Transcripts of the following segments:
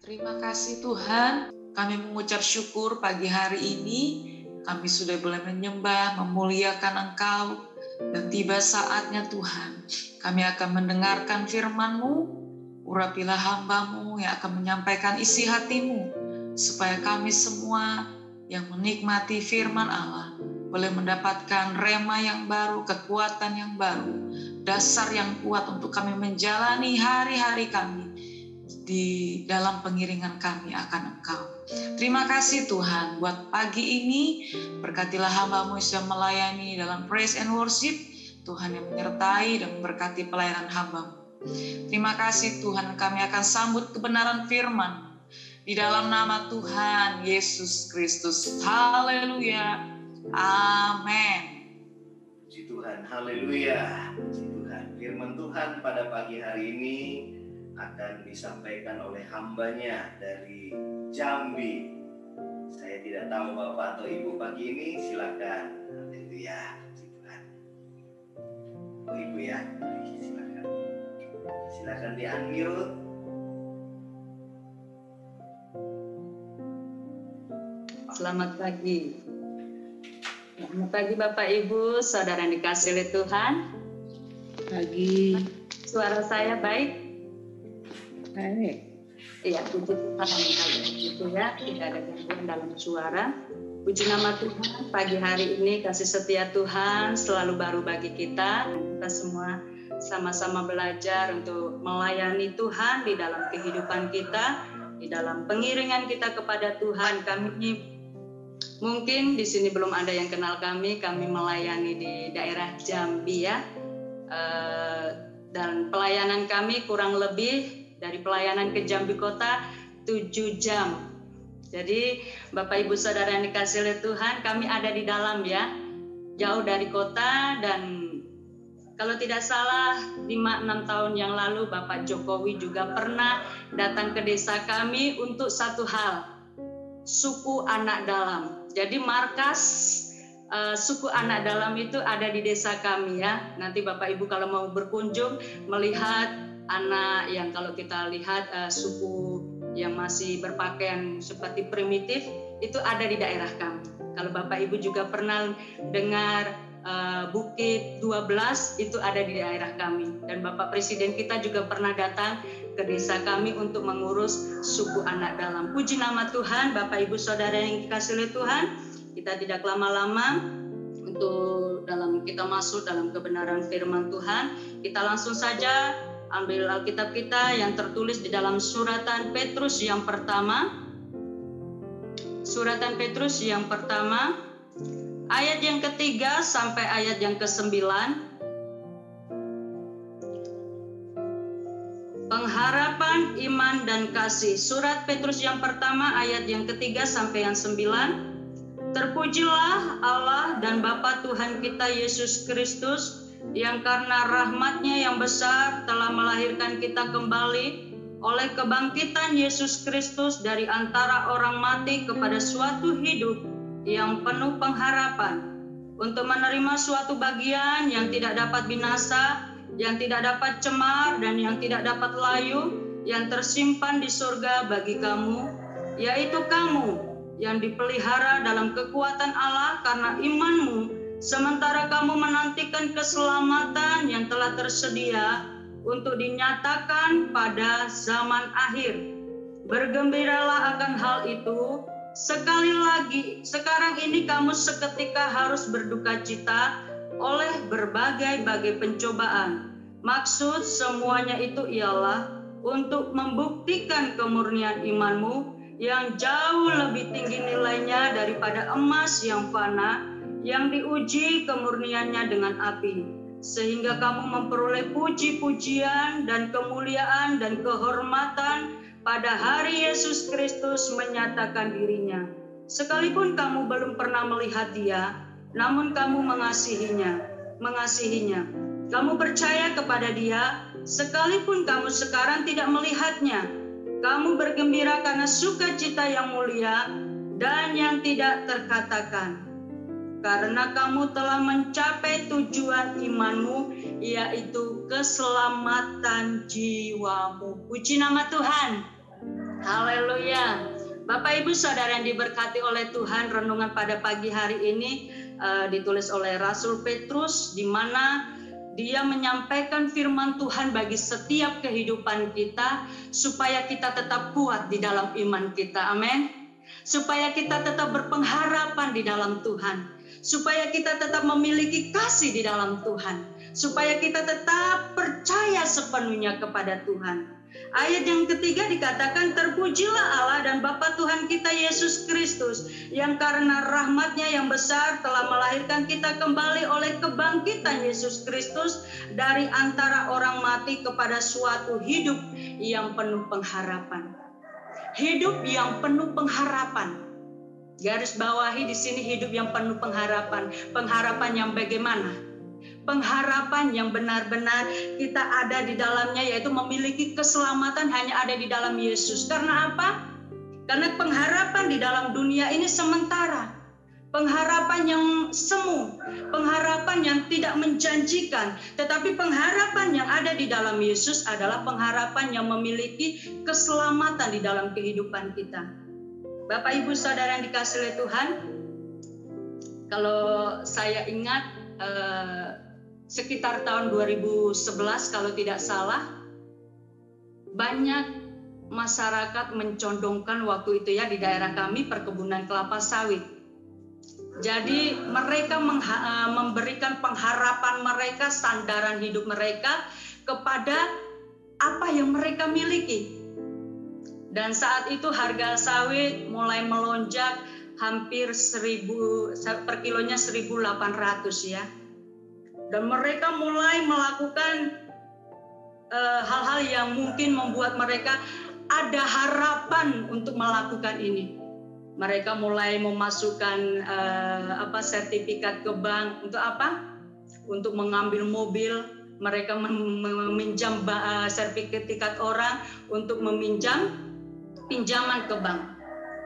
Terima kasih Tuhan, kami mengucap syukur pagi hari ini. Kami sudah boleh menyembah, memuliakan Engkau. Dan tiba saatnya Tuhan, kami akan mendengarkan firman-Mu. Urapilah hamba-Mu yang akan menyampaikan isi hati-Mu, supaya kami semua yang menikmati firman Allah boleh mendapatkan rema yang baru, kekuatan yang baru, dasar yang kuat untuk kami menjalani hari-hari kami di dalam pengiringan kami akan Engkau. Terima kasih Tuhan buat pagi ini. Berkatilah hamba-Mu yang sudah melayani dalam praise and worship. Tuhan yang menyertai dan memberkati pelayanan hamba-Mu. Terima kasih Tuhan, kami akan sambut kebenaran firman di dalam nama Tuhan Yesus Kristus. Haleluya. Amin. Puji Tuhan, haleluya. Puji Tuhan. Firman Tuhan pada pagi hari ini akan disampaikan oleh hambanya dari Jambi. Saya tidak tahu Bapak atau Ibu pagi ini, silakan. Haleluya. Puji Tuhan. Oh Ibu ya, silakan. Silakan di-unmute. Selamat pagi. Selamat pagi Bapak Ibu, saudara yang dikasihi oleh Tuhan. Pagi. Suara saya baik? Baik. Iya, puji Tuhan kalau begitu ya, tidak ada gangguan dalam suara. Puji nama Tuhan, pagi hari ini kasih setia Tuhan selalu baru bagi kita. Kita semua sama-sama belajar untuk melayani Tuhan di dalam kehidupan kita, di dalam pengiringan kita kepada Tuhan. Kami mungkin di sini belum ada yang kenal kami melayani di daerah Jambi ya. Dan pelayanan kami kurang lebih dari pelayanan ke Jambi Kota 7 jam. Jadi Bapak Ibu Saudara yang dikasihi oleh Tuhan, kami ada di dalam ya, jauh dari kota. Dan kalau tidak salah 5-6 tahun yang lalu Bapak Jokowi juga pernah datang ke desa kami untuk satu hal, suku anak dalam. Jadi markas suku anak dalam itu ada di desa kami ya. Nanti Bapak Ibu kalau mau berkunjung melihat anak yang kalau kita lihat suku yang masih berpakaian seperti primitif itu ada di daerah kami. Kalau Bapak Ibu juga pernah dengar Bukit 12 itu ada di daerah kami. Dan Bapak Presiden kita juga pernah datang ke desa kami untuk mengurus suku anak dalam. Puji nama Tuhan, Bapak Ibu Saudara yang dikasihi oleh Tuhan. Kita tidak lama-lama untuk kita masuk dalam kebenaran firman Tuhan. Kita langsung saja ambil Alkitab kita yang tertulis di dalam suratan Petrus yang pertama. Suratan Petrus yang pertama, ayat yang ketiga sampai ayat yang ke-9. Pengharapan, iman, dan kasih. Surat Petrus yang pertama, ayat yang ketiga sampai yang 9. Terpujilah Allah dan Bapa Tuhan kita Yesus Kristus, yang karena rahmat-Nya yang besar telah melahirkan kita kembali oleh kebangkitan Yesus Kristus dari antara orang mati kepada suatu hidup yang penuh pengharapan, untuk menerima suatu bagian yang tidak dapat binasa, yang tidak dapat cemar, dan yang tidak dapat layu, yang tersimpan di surga bagi kamu, yaitu kamu yang dipelihara dalam kekuatan Allah karena imanmu, sementara kamu menantikan keselamatan yang telah tersedia untuk dinyatakan pada zaman akhir. Bergembiralah akan hal itu. Sekali lagi, sekarang ini kamu seketika harus berduka cita oleh berbagai-bagai pencobaan. Maksud semuanya itu ialah untuk membuktikan kemurnian imanmu yang jauh lebih tinggi nilainya daripada emas yang fana, yang diuji kemurniannya dengan api, sehingga kamu memperoleh puji-pujian dan kemuliaan dan kehormatan pada hari Yesus Kristus menyatakan dirinya. Sekalipun kamu belum pernah melihat Dia, namun kamu mengasihinya. Kamu percaya kepada Dia, sekalipun kamu sekarang tidak melihatnya. Kamu bergembira karena sukacita yang mulia dan yang tidak terkatakan, karena kamu telah mencapai tujuan imanmu, yaitu keselamatan jiwamu. Puji nama Tuhan. Haleluya. Bapak Ibu Saudara yang diberkati oleh Tuhan, renungan pada pagi hari ini ditulis oleh Rasul Petrus, di mana dia menyampaikan firman Tuhan bagi setiap kehidupan kita supaya kita tetap kuat di dalam iman kita. Amin. Supaya kita tetap berpengharapan di dalam Tuhan, supaya kita tetap memiliki kasih di dalam Tuhan, supaya kita tetap percaya sepenuhnya kepada Tuhan. Ayat yang ketiga dikatakan, terpujilah Allah dan Bapa Tuhan kita Yesus Kristus, yang karena rahmat-Nya yang besar telah melahirkan kita kembali oleh kebangkitan Yesus Kristus dari antara orang mati kepada suatu hidup yang penuh pengharapan. Hidup yang penuh pengharapan. Garis bawahi di sini, hidup yang penuh pengharapan. Pengharapan yang bagaimana? Pengharapan yang benar-benar kita ada di dalamnya, yaitu memiliki keselamatan hanya ada di dalam Yesus. Karena apa? Karena pengharapan di dalam dunia ini sementara. Pengharapan yang semu, pengharapan yang tidak menjanjikan. Tetapi pengharapan yang ada di dalam Yesus adalah pengharapan yang memiliki keselamatan di dalam kehidupan kita. Bapak Ibu Saudara yang dikasihi oleh Tuhan, kalau saya ingat sekitar tahun 2011 kalau tidak salah, banyak masyarakat mencondongkan waktu itu ya di daerah kami perkebunan kelapa sawit. Jadi mereka memberikan pengharapan mereka, sandaran hidup mereka kepada apa yang mereka miliki. Dan saat itu harga sawit mulai melonjak hampir 1.000 per kilonya 1.800 ya. Dan mereka mulai melakukan hal-hal yang mungkin membuat mereka ada harapan untuk melakukan ini. Mereka mulai memasukkan sertifikat ke bank untuk apa? Untuk mengambil mobil. Mereka meminjam sertifikat orang untuk meminjam pinjaman ke bank.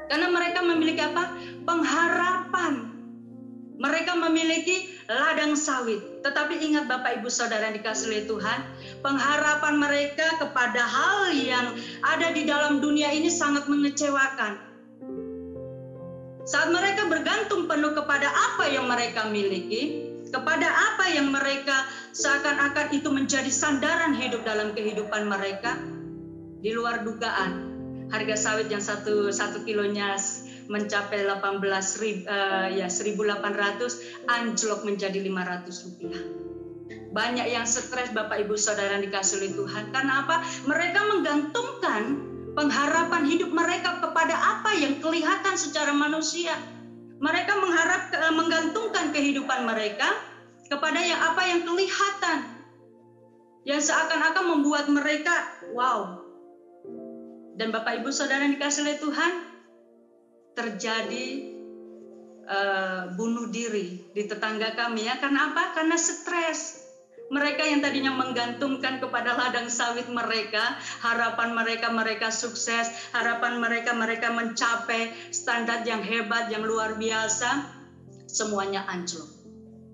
Karena mereka memiliki apa? Pengharapan. Mereka memiliki ladang sawit. Tetapi ingat Bapak Ibu Saudara yang dikasihi oleh Tuhan, pengharapan mereka kepada hal yang ada di dalam dunia ini sangat mengecewakan. Saat mereka bergantung penuh kepada apa yang mereka miliki, kepada apa yang mereka seakan-akan itu menjadi sandaran hidup dalam kehidupan mereka, di luar dugaan, harga sawit yang satu kilonya mencapai 1.800 anjlok menjadi Rp500. Banyak yang stres Bapak Ibu Saudara yang dikasihi oleh Tuhan. Karena apa? Mereka menggantungkan pengharapan hidup mereka kepada apa yang kelihatan secara manusia. Mereka menggantungkan kehidupan mereka kepada apa yang kelihatan, yang seakan-akan membuat mereka wow. Dan Bapak Ibu Saudara yang dikasihi oleh Tuhan, terjadi bunuh diri di tetangga kami ya. Karena apa? Karena stres. Mereka yang tadinya menggantungkan kepada ladang sawit mereka, harapan mereka sukses, harapan mereka mencapai standar yang hebat, yang luar biasa, semuanya anjlok.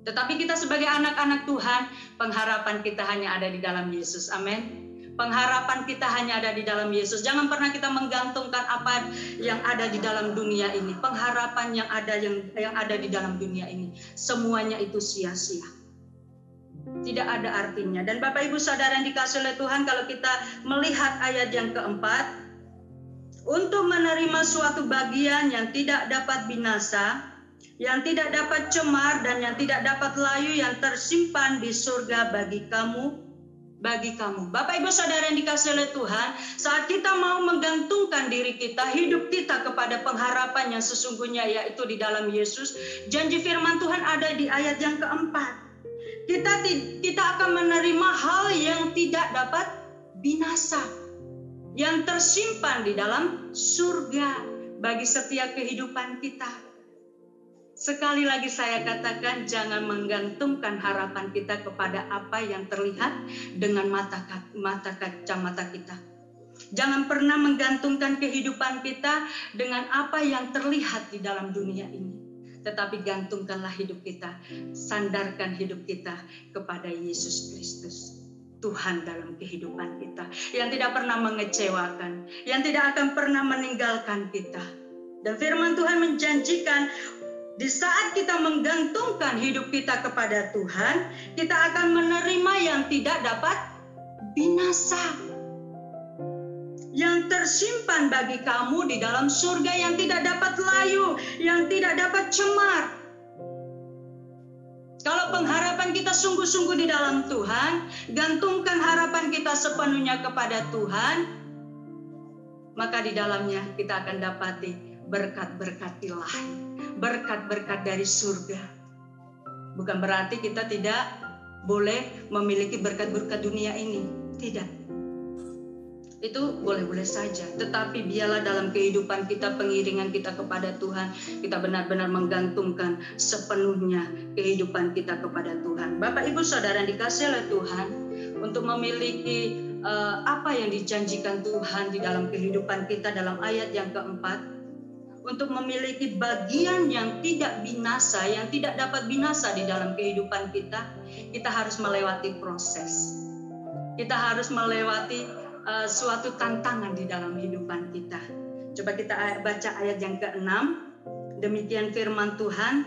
Tetapi kita sebagai anak-anak Tuhan, pengharapan kita hanya ada di dalam Yesus. Amin. Pengharapan kita hanya ada di dalam Yesus. Jangan pernah kita menggantungkan apa yang ada di dalam dunia ini. Pengharapan yang ada di dalam dunia ini, semuanya itu sia-sia. Tidak ada artinya. Dan Bapak Ibu Saudara yang dikasihi oleh Tuhan, kalau kita melihat ayat yang keempat, untuk menerima suatu bagian yang tidak dapat binasa, yang tidak dapat cemar, dan yang tidak dapat layu, yang tersimpan di surga bagi kamu. Bapak Ibu Saudara yang dikasihi oleh Tuhan, saat kita mau menggantungkan diri kita, hidup kita kepada pengharapan yang sesungguhnya, yaitu di dalam Yesus, janji firman Tuhan ada di ayat yang keempat. Kita akan menerima hal yang tidak dapat binasa, yang tersimpan di dalam surga bagi setiap kehidupan kita. Sekali lagi saya katakan, jangan menggantungkan harapan kita kepada apa yang terlihat dengan mata kacamata kita. Jangan pernah menggantungkan kehidupan kita dengan apa yang terlihat di dalam dunia ini. Tetapi gantungkanlah hidup kita, sandarkan hidup kita kepada Yesus Kristus. Tuhan dalam kehidupan kita, yang tidak pernah mengecewakan, yang tidak akan pernah meninggalkan kita. Dan firman Tuhan menjanjikan di saat kita menggantungkan hidup kita kepada Tuhan, kita akan menerima yang tidak dapat binasa, yang tersimpan bagi kamu di dalam surga, yang tidak dapat layu, yang tidak dapat cemar. Kalau pengharapan kita sungguh-sungguh di dalam Tuhan, gantungkan harapan kita sepenuhnya kepada Tuhan, maka di dalamnya kita akan dapati berkat-berkat ilahi, berkat-berkat dari surga. Bukan berarti kita tidak boleh memiliki berkat-berkat dunia ini, tidak. Itu boleh-boleh saja, tetapi biarlah dalam kehidupan kita, pengiringan kita kepada Tuhan, kita benar-benar menggantungkan sepenuhnya kehidupan kita kepada Tuhan. Bapak, Ibu, Saudara yang dikasihi oleh Tuhan, untuk memiliki apa yang dijanjikan Tuhan di dalam kehidupan kita dalam ayat yang keempat, untuk memiliki bagian yang tidak binasa, yang tidak dapat binasa di dalam kehidupan kita, kita harus melewati proses. Kita harus melewati suatu tantangan di dalam kehidupan kita. Coba kita baca ayat yang ke-6. Demikian firman Tuhan,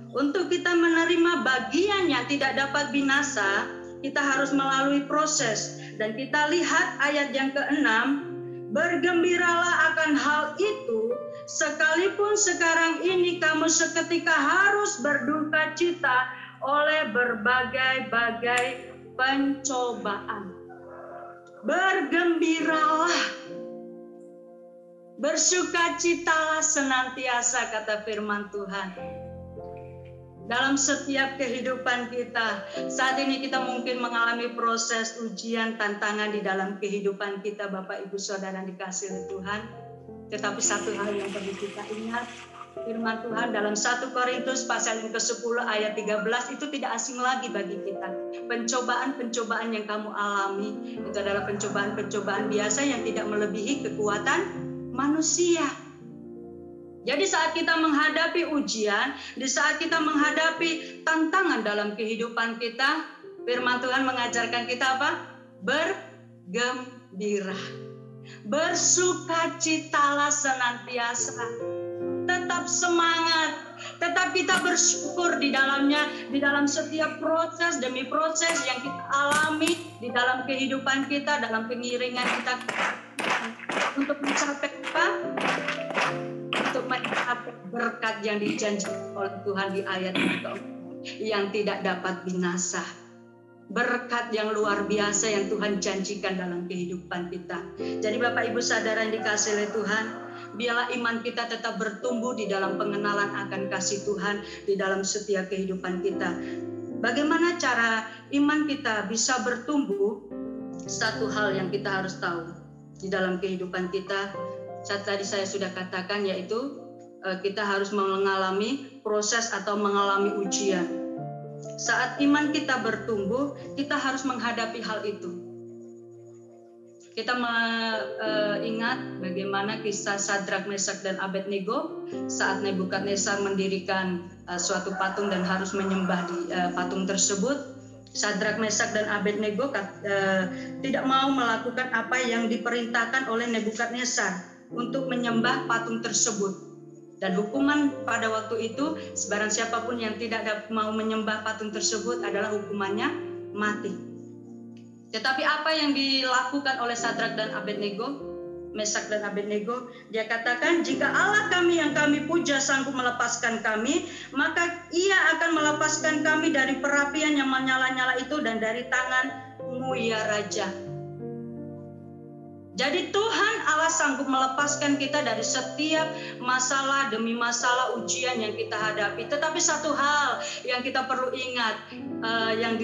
untuk kita menerima bagian yang tidak dapat binasa, kita harus melalui proses. Dan kita lihat ayat yang ke-6, bergembiralah akan hal itu, sekalipun sekarang ini kamu seketika harus berduka cita oleh berbagai-bagai pencobaan. Bergembiralah, bersukacitalah senantiasa, kata firman Tuhan. Dalam setiap kehidupan kita, saat ini kita mungkin mengalami proses ujian, tantangan di dalam kehidupan kita, Bapak, Ibu, Saudara yang dikasihi Tuhan. Tetapi satu hal yang perlu kita ingat, firman Tuhan dalam 1 Korintus pasal yang ke-10 ayat 13 itu tidak asing lagi bagi kita. Pencobaan-pencobaan yang kamu alami itu adalah pencobaan-pencobaan biasa yang tidak melebihi kekuatan manusia. Jadi saat kita menghadapi ujian, di saat kita menghadapi tantangan dalam kehidupan kita, firman Tuhan mengajarkan kita apa? Bergembira. Bersukacitalah senantiasa. Tetap semangat, tetap kita bersyukur di dalamnya, di dalam setiap proses demi proses yang kita alami di dalam kehidupan kita, dalam pengiringan kita untuk mencapai apa? Untuk mencapai berkat yang dijanjikan oleh Tuhan di ayat yang tidak dapat binasa. Berkat yang luar biasa yang Tuhan janjikan dalam kehidupan kita. Jadi Bapak, Ibu, Saudara yang dikasihi oleh Tuhan, biarlah iman kita tetap bertumbuh di dalam pengenalan akan kasih Tuhan di dalam setiap kehidupan kita. Bagaimana cara iman kita bisa bertumbuh? Satu hal yang kita harus tahu di dalam kehidupan kita, tadi saya sudah katakan, yaitu kita harus mengalami proses atau mengalami ujian. Saat iman kita bertumbuh, kita harus menghadapi hal itu. Kita ingat bagaimana kisah Sadrak, Mesak, dan Abednego saat Nebukadnezar mendirikan suatu patung dan harus menyembah di patung tersebut. Sadrak, Mesak, dan Abednego tidak mau melakukan apa yang diperintahkan oleh Nebukadnezar untuk menyembah patung tersebut. Dan hukuman pada waktu itu, sebarang siapapun yang tidak mau menyembah patung tersebut adalah hukumannya mati. Tetapi apa yang dilakukan oleh Sadrak dan Abednego, Mesak dan Abednego, dia katakan, jika Allah kami yang kami puja sanggup melepaskan kami, maka Ia akan melepaskan kami dari perapian yang menyala-nyala itu dan dari tangan-Mu ya Raja. Jadi Tuhan Allah sanggup melepaskan kita dari setiap masalah demi masalah ujian yang kita hadapi. Tetapi satu hal yang kita perlu ingat, yang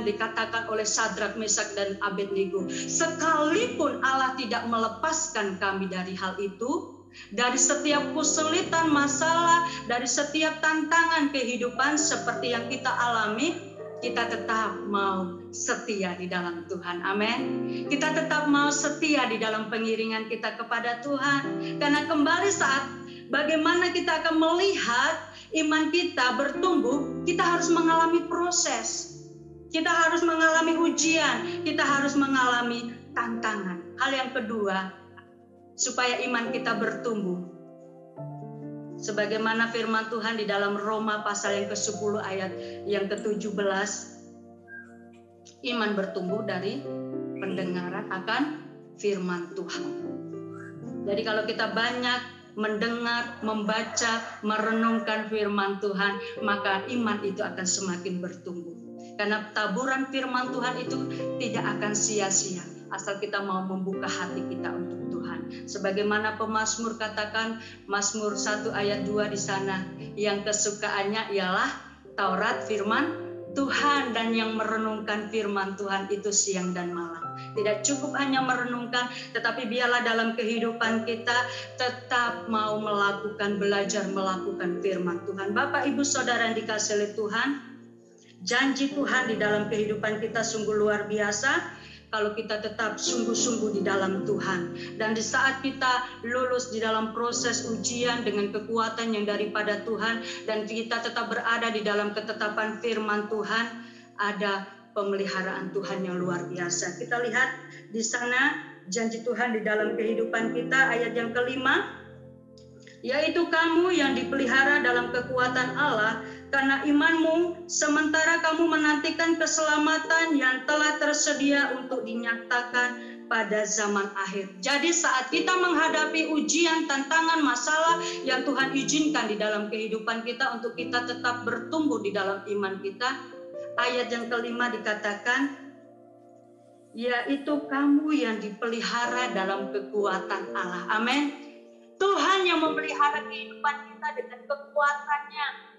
dikatakan oleh Sadrak, Mesak, dan Abednego. Sekalipun Allah tidak melepaskan kami dari hal itu, dari setiap kesulitan masalah, dari setiap tantangan kehidupan seperti yang kita alami, kita tetap mau setia di dalam Tuhan. Amin. Kita tetap mau setia di dalam pengiringan kita kepada Tuhan. Karena kembali saat bagaimana kita akan melihat iman kita bertumbuh, kita harus mengalami proses. Kita harus mengalami ujian, kita harus mengalami tantangan. Hal yang kedua, supaya iman kita bertumbuh. Sebagaimana firman Tuhan di dalam Roma pasal yang ke-10 ayat yang ke-17, iman bertumbuh dari pendengaran akan firman Tuhan. Jadi kalau kita banyak mendengar, membaca, merenungkan firman Tuhan, maka iman itu akan semakin bertumbuh. Karena taburan firman Tuhan itu tidak akan sia-sia asal kita mau membuka hati kita untuk Tuhan. Sebagaimana pemazmur katakan, Mazmur 1 ayat 2 di sana, yang kesukaannya ialah Taurat firman Tuhan, dan yang merenungkan firman Tuhan itu siang dan malam. Tidak cukup hanya merenungkan, tetapi biarlah dalam kehidupan kita tetap mau melakukan, belajar melakukan firman Tuhan. Bapak, Ibu, Saudara yang dikasihi oleh Tuhan, janji Tuhan di dalam kehidupan kita sungguh luar biasa kalau kita tetap sungguh-sungguh di dalam Tuhan. Dan di saat kita lulus di dalam proses ujian dengan kekuatan yang daripada Tuhan, dan kita tetap berada di dalam ketetapan firman Tuhan, ada pemeliharaan Tuhan yang luar biasa. Kita lihat di sana janji Tuhan di dalam kehidupan kita, ayat yang kelima, yaitu kamu yang dipelihara dalam kekuatan Allah karena imanmu, sementara kamu menantikan keselamatan yang telah tersedia untuk dinyatakan pada zaman akhir. Jadi saat kita menghadapi ujian, tantangan, masalah yang Tuhan izinkan di dalam kehidupan kita untuk kita tetap bertumbuh di dalam iman kita, ayat yang kelima dikatakan, yaitu kamu yang dipelihara dalam kekuatan Allah. Amin. Tuhan yang memelihara kehidupan kita dengan kekuatannya.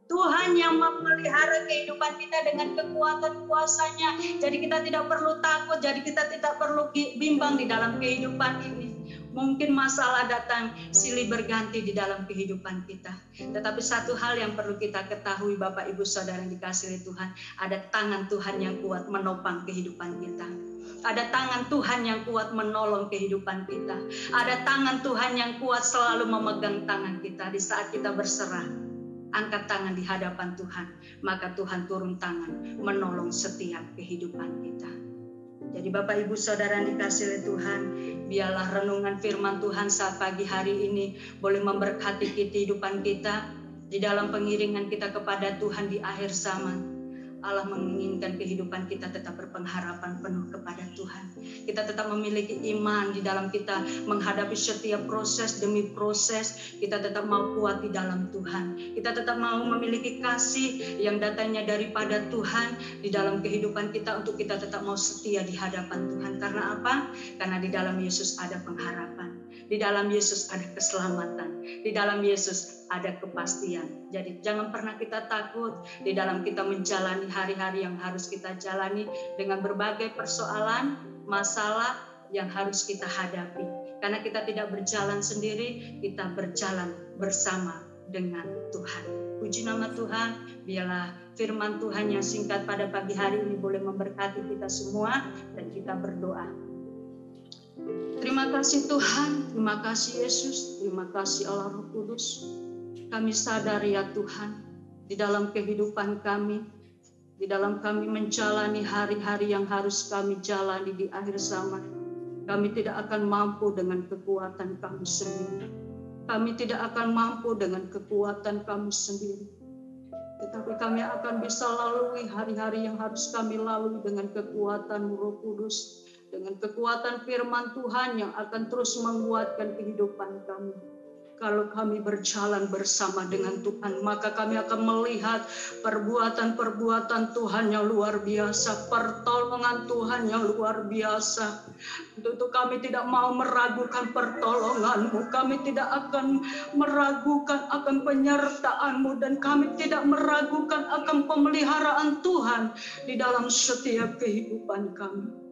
Tuhan yang memelihara kehidupan kita dengan kekuatan kuasa-Nya. Jadi kita tidak perlu takut, jadi kita tidak perlu bimbang di dalam kehidupan ini. Mungkin masalah datang silih berganti di dalam kehidupan kita. Tetapi satu hal yang perlu kita ketahui, Bapak, Ibu, Saudara yang dikasihi Tuhan, ada tangan Tuhan yang kuat menopang kehidupan kita. Ada tangan Tuhan yang kuat menolong kehidupan kita. Ada tangan Tuhan yang kuat selalu memegang tangan kita di saat kita berserah. Angkat tangan di hadapan Tuhan, maka Tuhan turun tangan menolong setiap kehidupan kita. Jadi Bapak, Ibu, Saudara yang dikasihi Tuhan, biarlah renungan firman Tuhan saat pagi hari ini boleh memberkati kehidupan kita di dalam pengiringan kita kepada Tuhan di akhir zaman. Allah menginginkan kehidupan kita tetap berpengharapan penuh kepada Tuhan. Kita tetap memiliki iman di dalam kita menghadapi setiap proses demi proses. Kita tetap mau kuat di dalam Tuhan. Kita tetap mau memiliki kasih yang datangnya daripada Tuhan di dalam kehidupan kita untuk kita tetap mau setia di hadapan Tuhan. Karena apa? Karena di dalam Yesus ada pengharapan. Di dalam Yesus ada keselamatan. Di dalam Yesus ada kepastian. Jadi jangan pernah kita takut di dalam kita menjalani hari-hari yang harus kita jalani dengan berbagai persoalan, masalah yang harus kita hadapi. Karena kita tidak berjalan sendiri, kita berjalan bersama dengan Tuhan. Puji nama Tuhan, biarlah firman Tuhan yang singkat pada pagi hari ini boleh memberkati kita semua, dan kita berdoa. Terima kasih Tuhan, terima kasih Yesus, terima kasih Allah Roh Kudus. Kami sadar ya Tuhan, di dalam kehidupan kami, di dalam kami menjalani hari-hari yang harus kami jalani di akhir zaman, kami tidak akan mampu dengan kekuatan kami sendiri. Kami tidak akan mampu dengan kekuatan kami sendiri. Tetapi kami akan bisa lalui hari-hari yang harus kami lalui dengan kekuatan Roh Kudus, dengan kekuatan firman Tuhan yang akan terus menguatkan kehidupan kami. Kalau kami berjalan bersama dengan Tuhan, maka kami akan melihat perbuatan-perbuatan Tuhan yang luar biasa, pertolongan Tuhan yang luar biasa. Untuk kami tidak mau meragukan pertolongan-Mu, kami tidak akan meragukan akan penyertaan-Mu, dan kami tidak meragukan akan pemeliharaan Tuhan di dalam setiap kehidupan kami.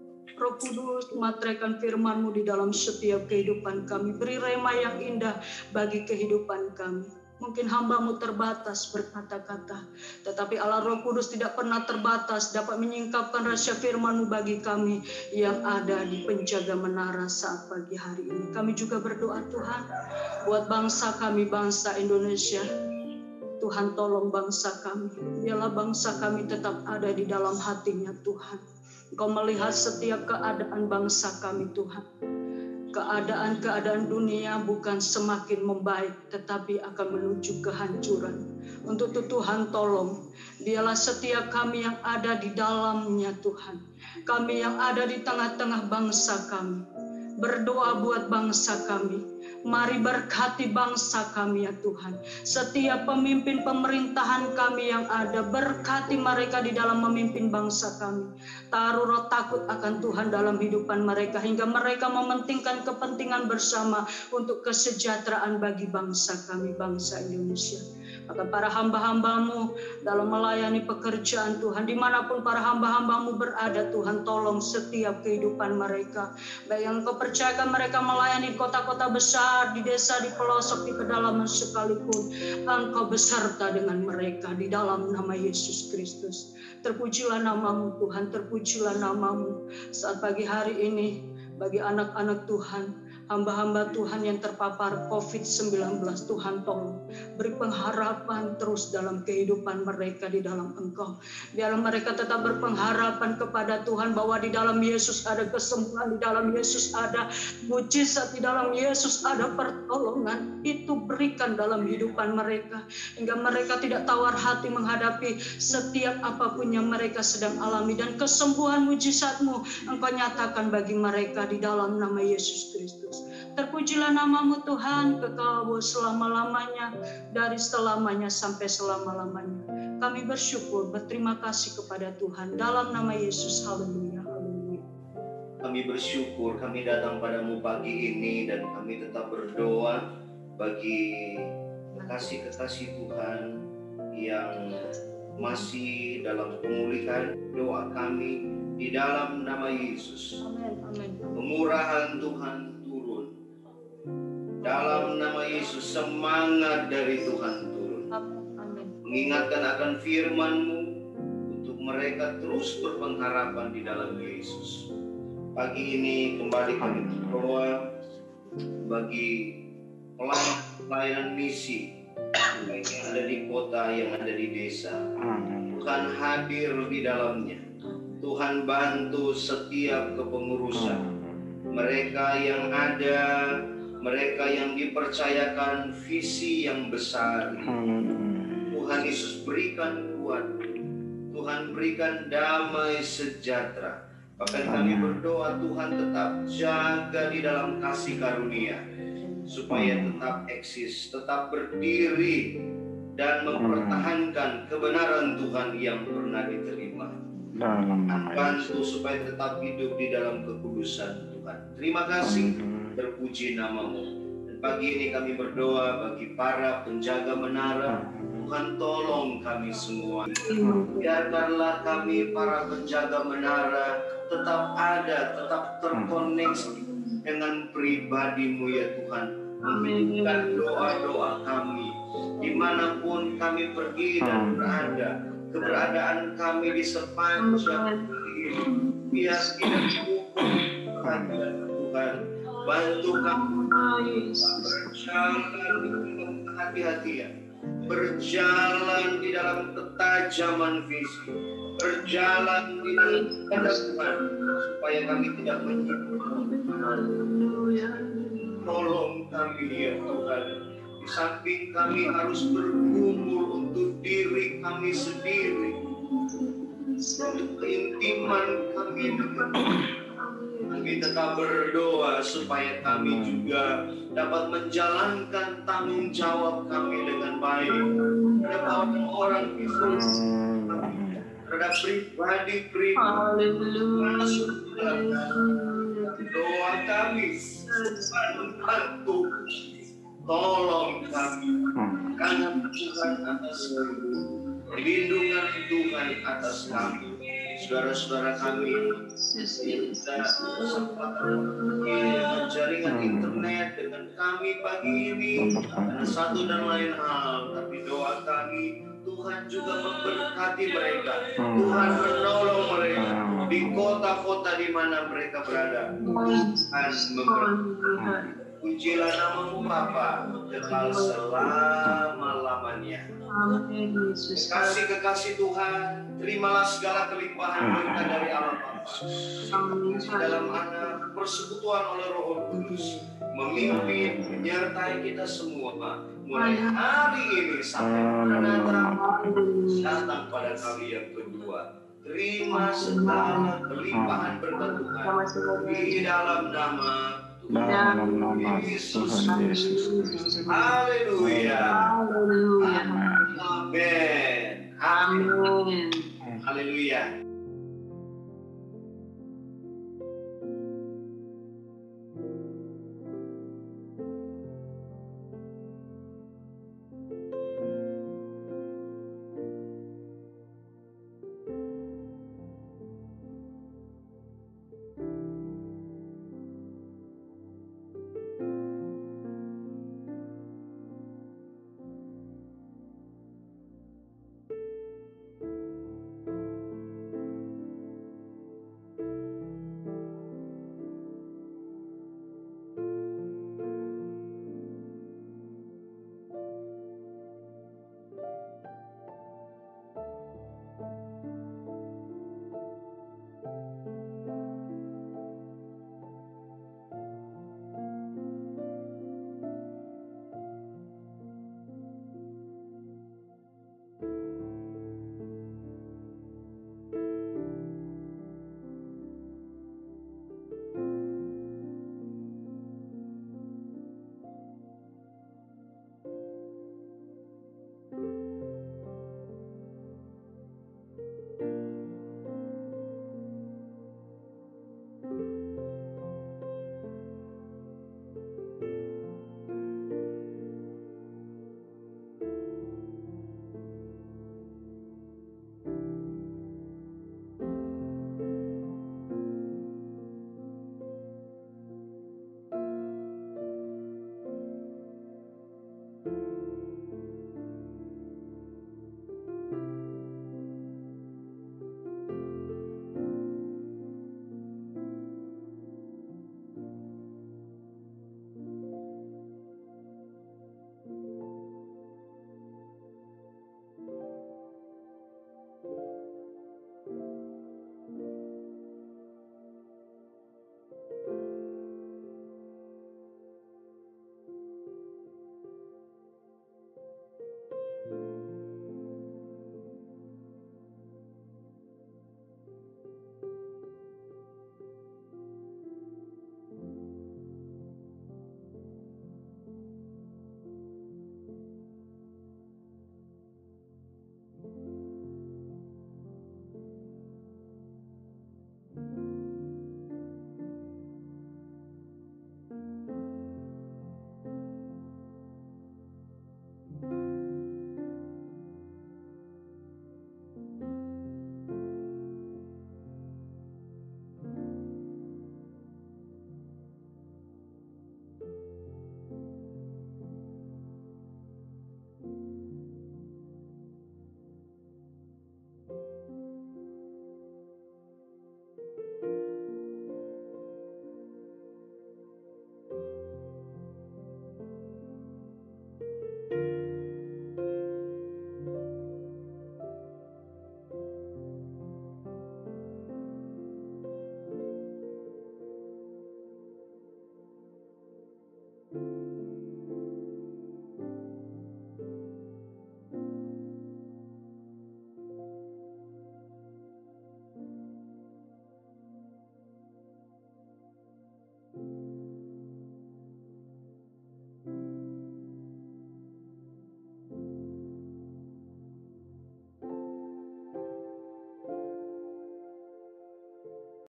Roh Kudus, materaikan firman-Mu di dalam setiap kehidupan kami. Beri rema yang indah bagi kehidupan kami. Mungkin hamba-Mu terbatas berkata-kata, tetapi Allah Roh Kudus tidak pernah terbatas dapat menyingkapkan rahasia firman-Mu bagi kami yang ada di penjaga menara saat pagi hari ini. Kami juga berdoa Tuhan buat bangsa kami, bangsa Indonesia. Tuhan tolong bangsa kami. Biarlah bangsa kami tetap ada di dalam hati-Nya Tuhan. Engkau melihat setiap keadaan bangsa kami Tuhan. Keadaan-keadaan dunia bukan semakin membaik, tetapi akan menuju kehancuran. Untuk itu Tuhan tolong, biarlah setiap kami yang ada di dalamnya Tuhan. Kami yang ada di tengah-tengah bangsa kami. Berdoa buat bangsa kami. Mari berkati bangsa kami ya Tuhan. Setiap pemimpin pemerintahan kami yang ada, berkati mereka di dalam memimpin bangsa kami. Taruh roh takut akan Tuhan dalam hidupan mereka, hingga mereka mementingkan kepentingan bersama untuk kesejahteraan bagi bangsa kami, bangsa Indonesia. Maka para hamba-hambamu dalam melayani pekerjaan Tuhan, dimanapun para hamba-hambamu berada Tuhan, tolong setiap kehidupan mereka. Baik yang Kau percayakan mereka melayani di kota-kota besar, di desa, di pelosok, di pedalaman sekalipun, Engkau beserta dengan mereka di dalam nama Yesus Kristus. Terpujilah namamu Tuhan, terpujilah namamu. Saat pagi hari ini, bagi anak-anak Tuhan, hamba-hamba Tuhan yang terpapar COVID-19, Tuhan tolong beri pengharapan terus dalam kehidupan mereka di dalam Engkau. Biarlah mereka tetap berpengharapan kepada Tuhan bahwa di dalam Yesus ada kesembuhan, di dalam Yesus ada mujizat, di dalam Yesus ada pertolongan. Itu berikan dalam kehidupan mereka, hingga mereka tidak tawar hati menghadapi setiap apapun yang mereka sedang alami, dan kesembuhan mujizat-Mu Engkau nyatakan bagi mereka di dalam nama Yesus Kristus. Terpujilah namamu Tuhan, kekal selama-lamanya, dari selamanya sampai selama-lamanya. Kami bersyukur, berterima kasih kepada Tuhan dalam nama Yesus. Haleluya, haleluya. Kami bersyukur, kami datang padamu pagi ini, dan kami tetap berdoa bagi kekasih-kekasih Tuhan yang masih dalam pemulihan. Doa kami di dalam nama Yesus. Amin, amin. Kemurahan Tuhan turun. Dalam nama Yesus, semangat dari Tuhan turun. Amin. Mengingatkan akan firman-Mu untuk mereka terus berpengharapan di dalam Yesus. Pagi ini kembali kami berdoa bagi pelayan misi, baik yang ada di kota, yang ada di desa. Tuhan hadir di dalamnya. Tuhan bantu setiap kepengurusan. Mereka yang ada, mereka yang dipercayakan visi yang besar. Tuhan Yesus berikan kuat. Tuhan berikan damai sejahtera. Bahkan kami berdoa Tuhan tetap jaga di dalam kasih karunia, supaya tetap eksis, tetap berdiri, dan mempertahankan kebenaran Tuhan yang pernah diterima. Bantu supaya tetap hidup di dalam kekudusan Tuhan. Terima kasih, terpuji namamu. Dan pagi ini kami berdoa bagi para penjaga menara. Tuhan tolong kami semua. Biarkanlah kami para penjaga menara tetap ada, tetap terkoneksi dengan pribadi-Mu ya Tuhan. Menghidupkan doa-doa kami dimanapun kami pergi dan berada. Keberadaan kami di sepanjang hari, biar tidak terpukul kehadiran Tuhan. Bantu kami berjalan dengan kehati-hatian, berjalan di dalam ketajaman visi, berjalan di dalam kehendak Tuhan, supaya kami tidak menyinggung. Tolong kami ya Tuhan. Di samping kami harus bergumul untuk diri kami sendiri, untuk keintiman kami dengan Tuhan, kami tetap berdoa supaya kami juga dapat menjalankan tanggung jawab kami dengan baik terhadap orang-orang di terhadap pribadi-pribadi masuk dalam doa kami. Bantu, tolong kami, karena Tuhan atas kami, perlindungan Tuhan atas kami. Saudara-saudara kami yang tidak sempat jaringan internet dengan kami pagi ini, karena satu dan lain hal, tapi doa kami Tuhan juga memberkati mereka. Tuhan menolong mereka di kota-kota di mana mereka berada. Tuhan memberkati. Pujilah nama-Mu Bapa, kekal selama-lamanya. Amin Yesus. Kekasih-kekasih Tuhan, terimalah segala kelimpahan berkat dari Allah Bapa. Dalam Anak, persekutuan oleh Roh Kudus, memimpin, menyertai kita semua, mulai hari ini sampai datang pada kali yang kedua. Terima segala kelimpahan berkat Tuhan di dalam nama Tuhan Yesus Kristus. Haleluya. Amin. Haleluya.